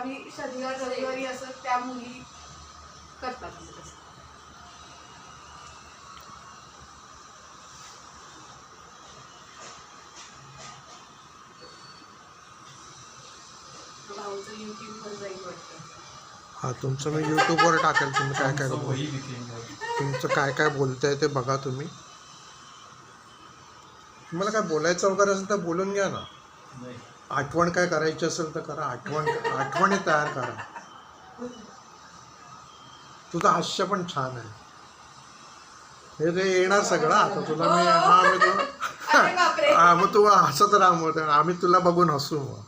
गावी शनिवार रविवारी असं त्या मुली करतात तसं. भाऊचं युट्यूबवर जाईल वाटतं. हा तुमचं मी यूट्यूबवर टाकेल. तुम्ही काय काय तुमचं काय काय बोलताय ते बघा. तुम्हाला काय बोलायचं वगैरे असेल तर बोलून घ्या ना. आठवण काय करायची असेल तर करा. आठवणी तयार करा. तुझं हास्य पण छान आहे. हे ते येणार सगळं आता तुला. मग तू हसत राहा. मग आम्ही तुला बघून हसू. मग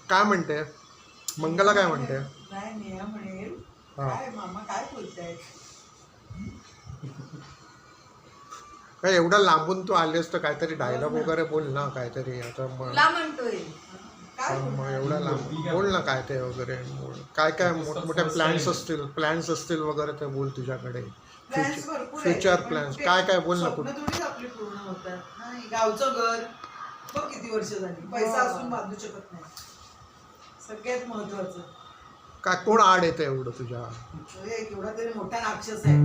काय म्हणते मंगला? काय म्हणते? काय एवढा लांबून तू आलेस तर काहीतरी डायलॉग वगैरे बोल ना. काहीतरी आता मग एवढा लांब बोल ना. काय ते वगैरे काय काय मोठमोठे प्लॅन्स असतील वगैरे ते बोल तुझ्याकडे. फ्युचर प्लॅन्स काय काय बोल ना. गावचं घर बघ किती वर्ष झाली. पैसा असून बांधू शकत नाही. सगळ्यात महत्वाचं काय कोण आड येतं एवढं तुझ्या? एवढा तरी मोठा राक्षस आहे.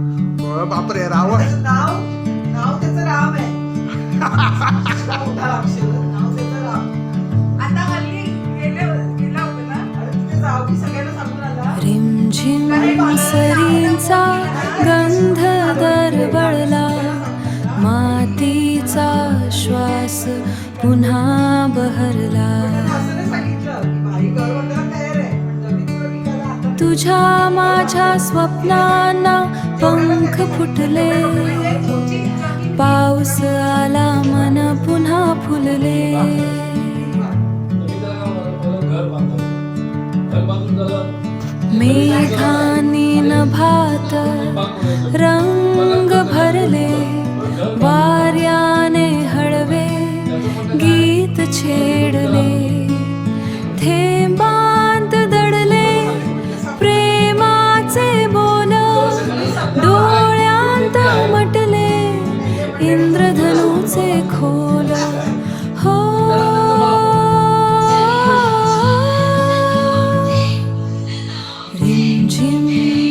बापरे रावण. नाव त्याचं राम आहे. मोठा राक्षस नाव त्याचं राम. आता हल्ली गेला होता ना. तिथे जाऊ की सगळ्यांना सांगून आला. रिमझिम सरींचा गंध दरवळला, मातीचा श्वास पुन्हा बहरला. तुझ्या माझ्या स्वप्नांना पंख फुटले, पाऊस आला मन पुन्हा फुलले. मेघांनी नभात रंग भरले, वाऱ्याने हळवे गीत छेडले. थेंबांत दडले प्रेमाचे बोल, डोळ्यांत उमटले इंद्रधनुचे खोल. हो रिमझिम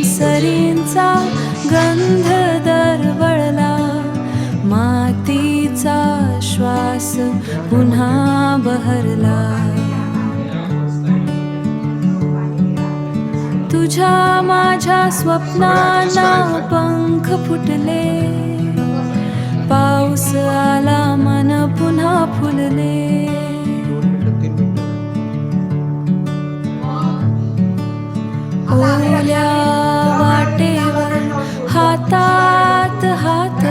सरींचा गंध दरवळला, मातीचा श्वास पुन्हा बहरला. तुझ्या माझ्या स्वप्नांना पंख फुटले, पाऊस आला मन पुन्हा फुलले. ओल्या वाटेवर हातात हात,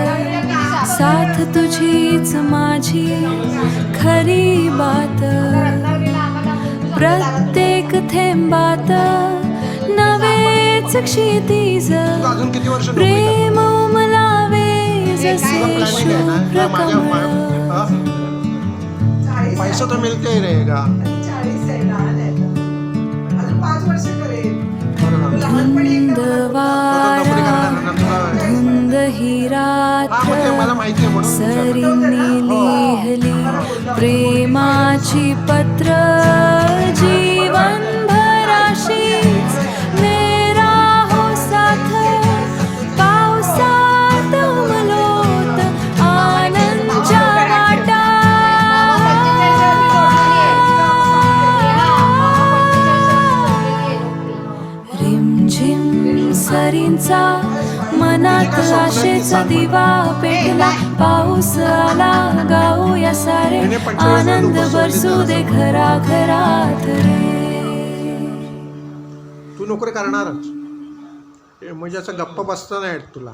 साथ तुझीच माझी खरी बात. प्रत्येक थेंबात नवेच क्षितिज, प्रेम उमलावे जसे शुभ्र कमळ. पैसा तो मिळते रहेगा. 40 आहे, लहान आहे. अजून 5 वर्ष करेल. धुंद वारा धुंद ही रात्र, सरींनी लिहली प्रेमाची पत्र. जीवन भराशीच मेरा हो साथ, पावसात उमलोत आनंदच्या वाटा. रिमझिम सरींचा मनात आशेचा दिवा पेटला, पाऊस आला गाऊया सारे, आनंद बरसू दे घरा घरात रे. तू नोकरी करणारच म्हणजे असं गप्प बसता नाही तुला.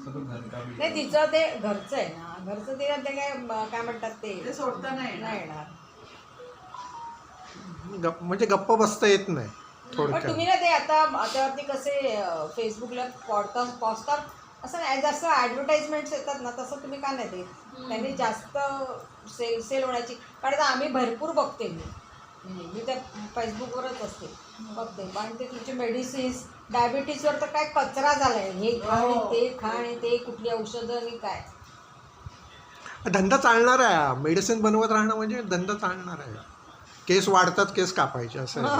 नाही तिचं ते घरचं आहे ना. घरचं ते काय म्हणतात ते सोडता नाही येणार. म्हणजे गप्प बसता येत नाही पण थोडक्यात. तुम्ही ना ते आता ते कसे फेसबुकला पॉडकास्ट असं नाही, जास्त ॲडव्हर्टाइजमेंट्स येतात ना, तसं तुम्ही का नाही देत? त्यांनी जास्त सेल होण्याची. कारण आम्ही भरपूर बघते. मी त्या फेसबुकवरच असते, बघते. आणि ते तुमचे मेडिसिन्स डायबिटीजवर तर काय कचरा झालाय. हे खा आणि ते खा आणि ते कुठली औषधं आणि काय. धंदा चालणार आहे. मेडिसिन बनवत राहणं म्हणजे धंदा चालणार आहे. केस वाढतात, केस कापायचे असं आहे.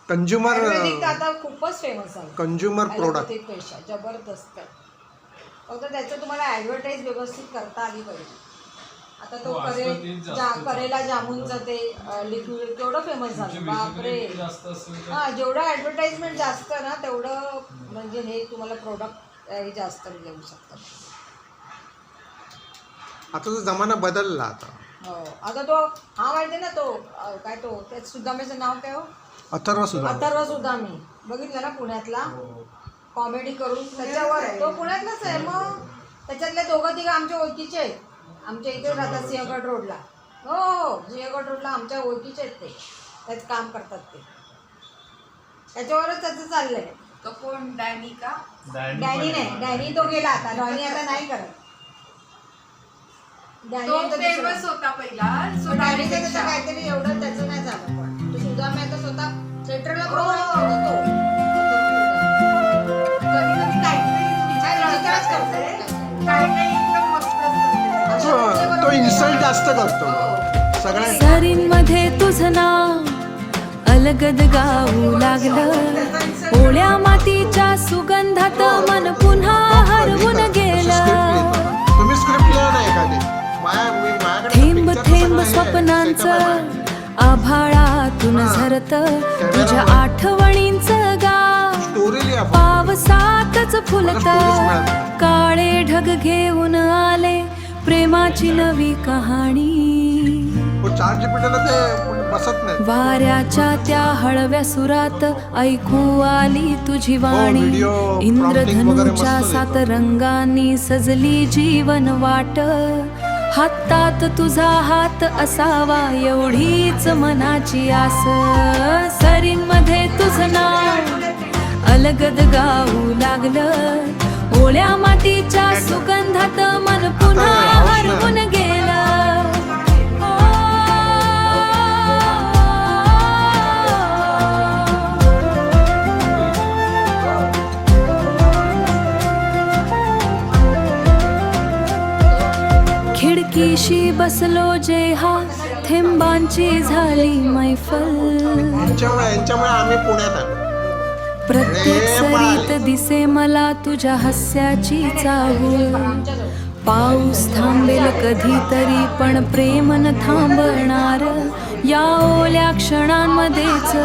कंझ्युमर आयुर्वेदिक तर आता खूपच फेमस आहे. कंझ्युमर प्रोडक्ट ॲलोपॅथिक पेक्षा जबरदस्त आहे. फक्त त्याचं तुम्हाला ॲडव्हर्टाईज व्यवस्थित करता आली पाहिजे. आता तो करेला जामुनचं ते लिक्विड केवढं फेमस झालं बापरे. हां, जेवढं ॲडव्हर्टाईजमेंट जास्त ना तेवढं म्हणजे हे तुम्हाला प्रोडक्ट हे जास्त घेऊ शकतात. आता तो जमाना बदलला आता. हो, आता तो हा माहिती ना तो काय तो त्या सुदामेचं नाव काय हो? अथर्व सुदामे बघितलं ना पुण्यातला, कॉमेडी करून त्याच्यावर तो पुण्यातलाच आहे. मग त्याच्यातले दोघं तिघं आमच्या ओळखीचे आहेत. आमच्या इथे राहतात सिंहगड रोडला. हो, सिंहगड रोडला आमच्या ओळखीचे आहेत. ते त्यात काम करतात. ते त्याच्यावरच त्याचं चाललंय. तो कोण डॅनी का? डॅनी नाही, डॅनी तो गेला आता. डॅनी आता नाही करत. तो फेमस होता पहिला. डॅनीचं त्याचं काहीतरी एवढं त्याचं नाही झालं. पण तो सुदामे आता स्वतः थिएटरला प्रोग्राम करतो. कधी कधी काही एकदम मस्त असतं. तो इन्सल्ट जास्त करतो सगळ्या. सरींमध्ये तुझं नाव अलगद गाऊ लागलं. ओल्या मातीच्या सुगंधात मन पुन्हा हरवून गेलं. तुम्ही स्क्रिप्ट लिहा ना एखादी. थेंब थेंब स्वप्नांचं आभाळातून झरत. तुझ्या आठवणींचं गाव स्टोरी लिहा. पावसातच फुलत. काळे ढग घेऊन आले प्रेमाची नवी कहाणी. चार जीपीटीला ते बसत नाही. वाऱ्याच्या त्या हळव्या सुरात ऐकू आली तुझी वाणी. व्हिडिओ इंद्रधनुच्या 7 रंगांनी सजली जीवन वाट. हातात तुझा हात असावा एवढीच मनाची आस. सरींमध्ये तुझं नाव अलगद गाऊ लागलं. ओल्या मातीच्या सुगंधात मन पुन्हा हरवून गेलं. खिडकीशी बसलो जेहा थेंबांची झाली मैफल. यांच्यामुळे आम्ही पुण्यात आलो. प्रत्येक सरीत दिसे मला तुझ्या हास्याची चाहूल. पाऊस थांबेल कधीतरी पण प्रेम न थांबणार. या ओल्या क्षणांमध्येच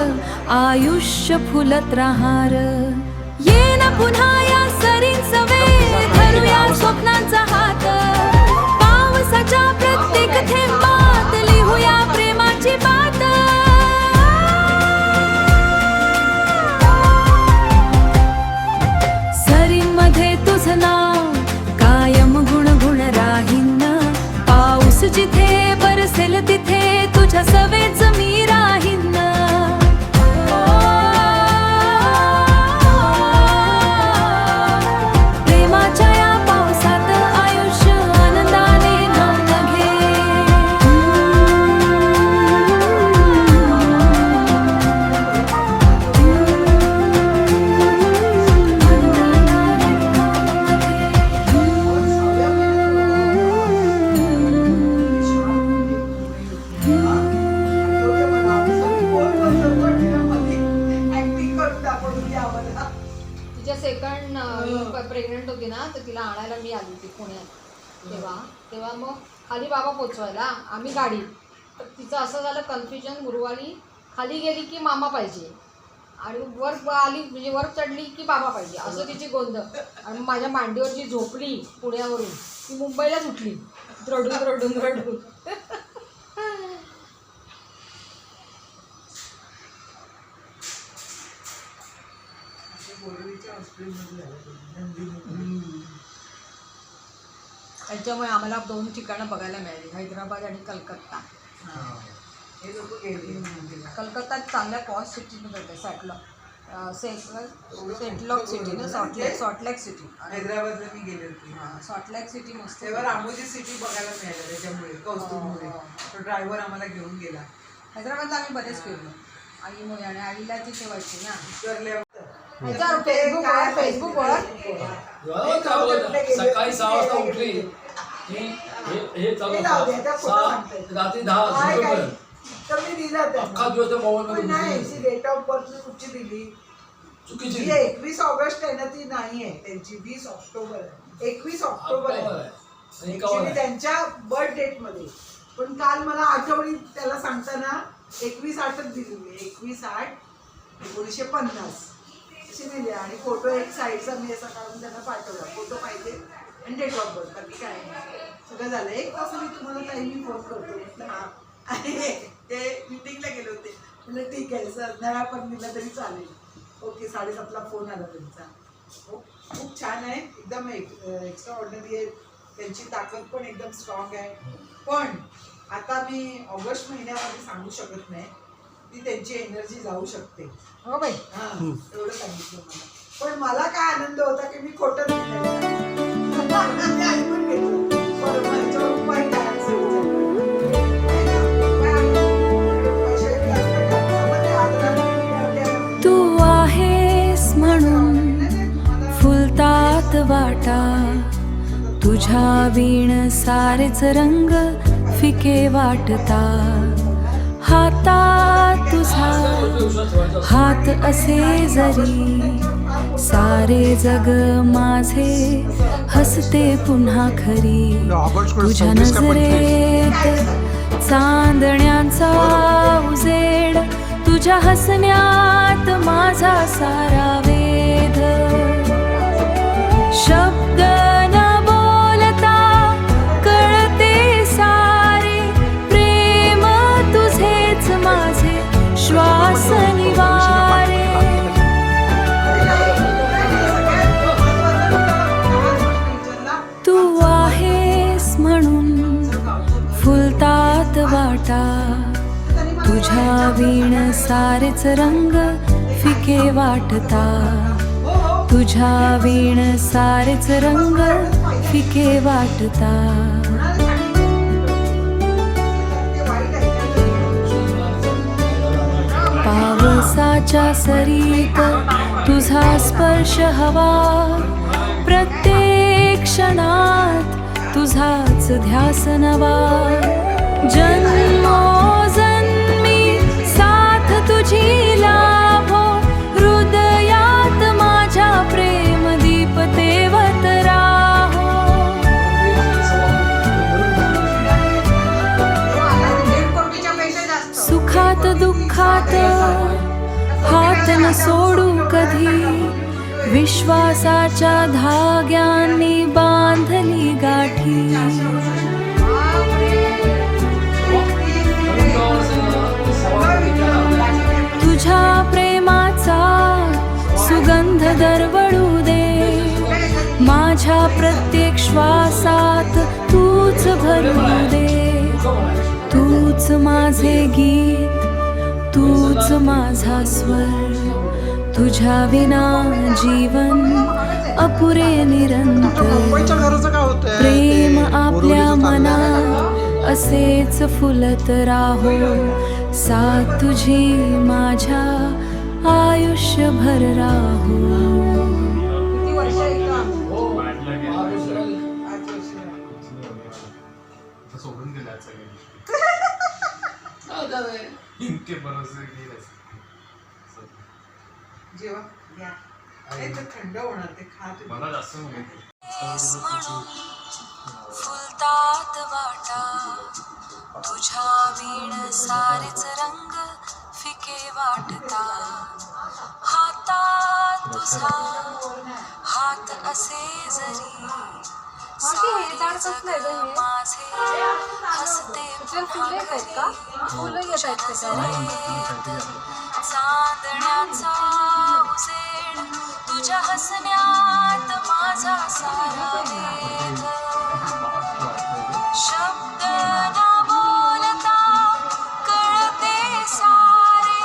आयुष्य फुलत राहणार. ये ना पुन्हा या सरींचा वेध धरूया स्वप्नांचा हात. पावसाच्या प्रत्येक थेंबात लिहूया प्रेमाची बात. सरींमध्ये तुझं नाव कायम गुणगुण राहीन. पाऊस जिथे बरसेल तिथे तुझ्या सवेच मी राहीन. प्रेमाच्या या पावसात आयुष्य आनंदाने न्हाऊन घे. ऍक्टिंग करून दाखवून द्या आम्हाला. तिच्या सेकंड प्रेग्नंट होती ना, तर तिला आणायला मी आली होती पुण्यात. तेव्हा मग खाली बाबा पोचवायला आम्ही गाडी. तर तिचं असं झालं कन्फ्युजन. गुरुवारी खाली गेली की मामा पाहिजे आणि वर आली म्हणजे वर चढली की बाबा पाहिजे, असं तिची गोंधळ. आणि माझ्या मांडीवर जी झोपली पुण्यावरून ती मुंबईलाच उठली रडून रडून रडून. त्याच्यामुळे आम्हाला 2 ठिकाणं बघायला मिळाली, हैदराबाद आणि कलकत्ता. हे लोक गेले. कलकत्ता चांगल्या पॉश सिटीमध्ये होते. सेटलॉक सिटी ना, सॉल्टलेक सिटी. हैदराबादला मी गेले होते. सॉल्टलेक सिटी मस्त. तेव्हा रामोजी सिटी बघायला मिळालं त्याच्यामुळे कौस्तुभमुळे. तो ड्रायव्हर आम्हाला घेऊन गेला. हैदराबादला आम्ही बरेच फिरलो. आई आणि आईला ती ठेवायची ना. उतरल्यावर ह्याच्यावर फेसबुकवर सकाळी 6 वाजता उठली की हे चालू हे जाऊ दे, आता असतं. खोटं सांगताय. रात्री 10 काय झोपेपर्यंत तर मी दिलं त्यांना. अख्खा दिवस त्या मोबाईल पण नाही मध्ये डेट ऑफ बर्थ मी कुठची दिली चुकीची जी 21 ऑगस्ट आहे ना ती नाही आहे त्यांची 20 ऑक्टोबर आहे 21 ऑक्टोबर आहे Actually त्यांच्या बर्थ डेट मध्ये. पण काल मला आठवणी त्याला सांगताना 21/8च दिलेली 21/8/1950 अशी दिली आणि फोटो एक साईडचा मी असा काढून त्यांना पाठवला. फोटो पाहिजे आणि डेट ऑफ बर्थ बाकी काय नाही. सगळं झालं. 1 तास मी तुम्हाला ताई मी फोन करतो म्हटलं हा. आणि ते मीटिंगला गेले होते म्हटलं ठीक आहे सर नळा पण दिला तरी चालेल. ओके 7:30ला फोन आला त्यांचा. खूप छान आहे एकदम एक्स्ट्रा ऑर्डिनरी आहे. त्यांची ताकद पण एकदम स्ट्रॉंग आहे. पण आता मी ऑगस्ट महिन्यामध्ये सांगू शकत नाही ती त्यांची एनर्जी जाऊ शकते. हो बाई हा एवढं सांगितलं मला. पण मला काय आनंद होता की मी खोटं नाही ऐकून घेतलं. बरोबर याच्यावर उपाय काय असेल है ना? पैसे असतात का? समजते आदराने तू आहेस म्हणून फुलतात वाटा, तुझ्या वीण सारेच रंग फिके वाटता. हातात तुझा हात असे जरी, सारे जग माझे हसते पुन्हा खरी. तुझ्या नजरेत चांदण्यांचा उजेड, तुझ्या हसण्यात माझा सारा वेध. शब्द न बोलता कळते सारे, प्रेम तुझेच माझे श्वास निवारे. तू आहेस म्हणून फुलतात वाटा, तुझ्या वीण सारेच रंग फिके वाटता. तुझ्या वीण सारेच रंग फिके वाटता. पावसाच्या सरीत तुझा स्पर्श हवा, प्रत्येक क्षणात तुझाच ध्यास नवा. जन्मोजन्मी साथ तुझी लाभो, हृदयात माझ्या प्रेम दीप तेवत राहो. सुखात दुःखात हात न सोडू कधी, विश्वासाच्या धाग्यांनी बांधली गाठी. तुझ्या प्रेमाचा सुगंध दरवळू दे, माझ्या प्रत्येक श्वासात तूच भरू दे. तूच माझे गीत, तूच माझा स्वर, तुझ्या विना जीवन अपुरे निरंतर. प्रेम आपल्या मनात असेच फुलत राहो, साथ तुझी माझ्या आयुष्यभर राहो. किती वर्ष इथं सोडून दिला सगळ्या इनके भरोसे गेले. जेव्हा घ्या नाही तर थंड होणार ते खा तुम्ही. मला जास्त माहिती फुलतात वाटा, तुझ्या वीण सारेच रंग फिके वाटता. हातात तुझा हात असे जरी, सारे जग माझे हसते पुन्हा खरी. तुझ्या नजरेत चांदण्याचा उजेड, तुझ्या हसण्यात माझा सारा वेध. शब्द न बोलता कळते सारे,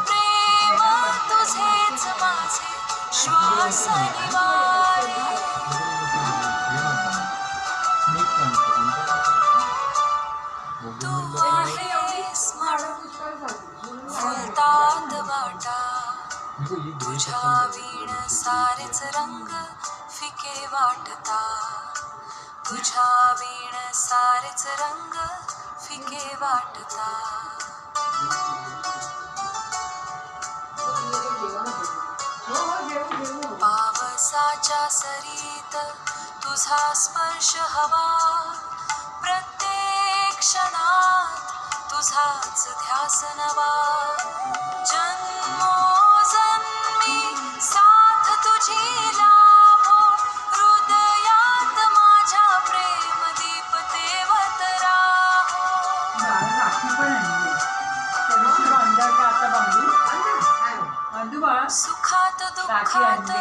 प्रेम तुझेच माझे श्वास निवारे. तू आहेस म्हणून फुलतात वाटा, तुझ्या वीण सारेच रंग फिके वाटता तुझ्या वीण सारेच रंग फिके वाटता पावसाच्या सरीत तुझा स्पर्श हवा प्रत्येक क्षणात तुझाच ध्यास नवा जन्मोजन्मी साथ तुझी लाभो हृदयात माझ्या प्रेम दीप तेवत राहो राखी पण आणली थोडीशी बांधा का आता बांधू बांधू बाळा सुखात राखी दुःखात आणली.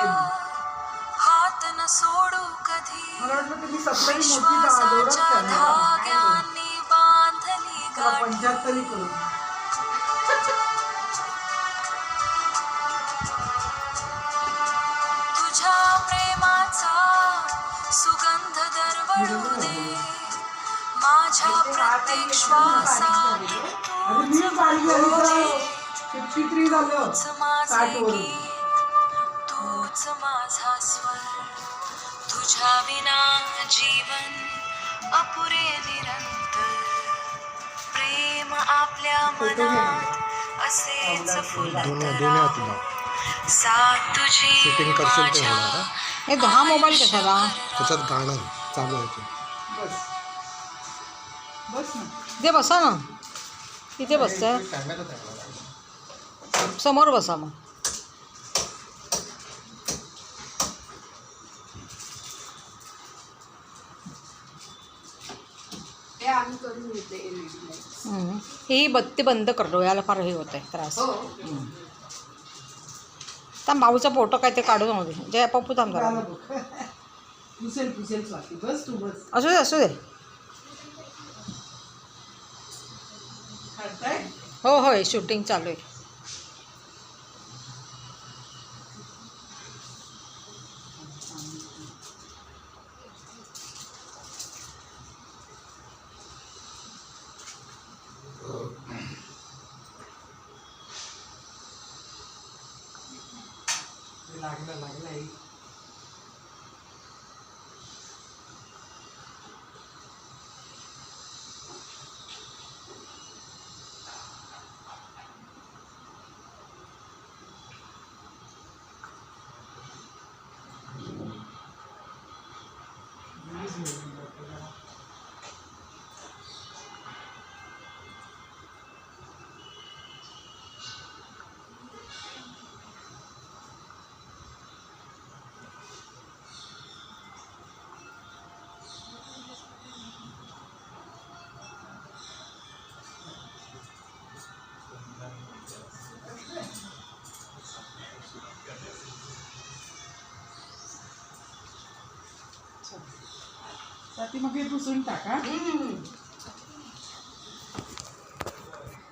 हात न सोडू कधी मला वाटलं तुम्ही सप्तमी मोठी जोरात विश्वासाच्या करणार धाग्यांनी बांधली गाठी 75 करू तुझ्या प्रेमाचा सुगंध दरवळू दे माझ्या प्रत्येक श्वासात अरे मी बारीक झाली तर 53 झालं तूच माझे 60 वरून. गीत तूच माझा स्वर तुझ्या विना जीवन अपुरे निरंतर प्रेम आपल्या मनात असेच फुलत राहो. साथ तुझी शूटिंग करशील ते माझ्या होणार हा? हे हा मोबाईल कशाला त्याच्यात गाणं चालू आहे ते. बस बस ना इथे बसा ना इथे बसतं कॅमेरा आहे. समोर बसा मग ते आम्ही करून घेते LED लाईट. ही बत्ती बंद कर डोळ्याला फार हे होत आहे त्रास हो त्या भाऊचा फोटो काय ते काढून होते जय पप्पू थांब जरा. झालं बघ पुसेल पुसेल स्वाती बस तू बस असू दे असू दे काढताय हो होय शूटिंग चालू आहे लागला लागला आई स्वाती मग हे पुसून टाका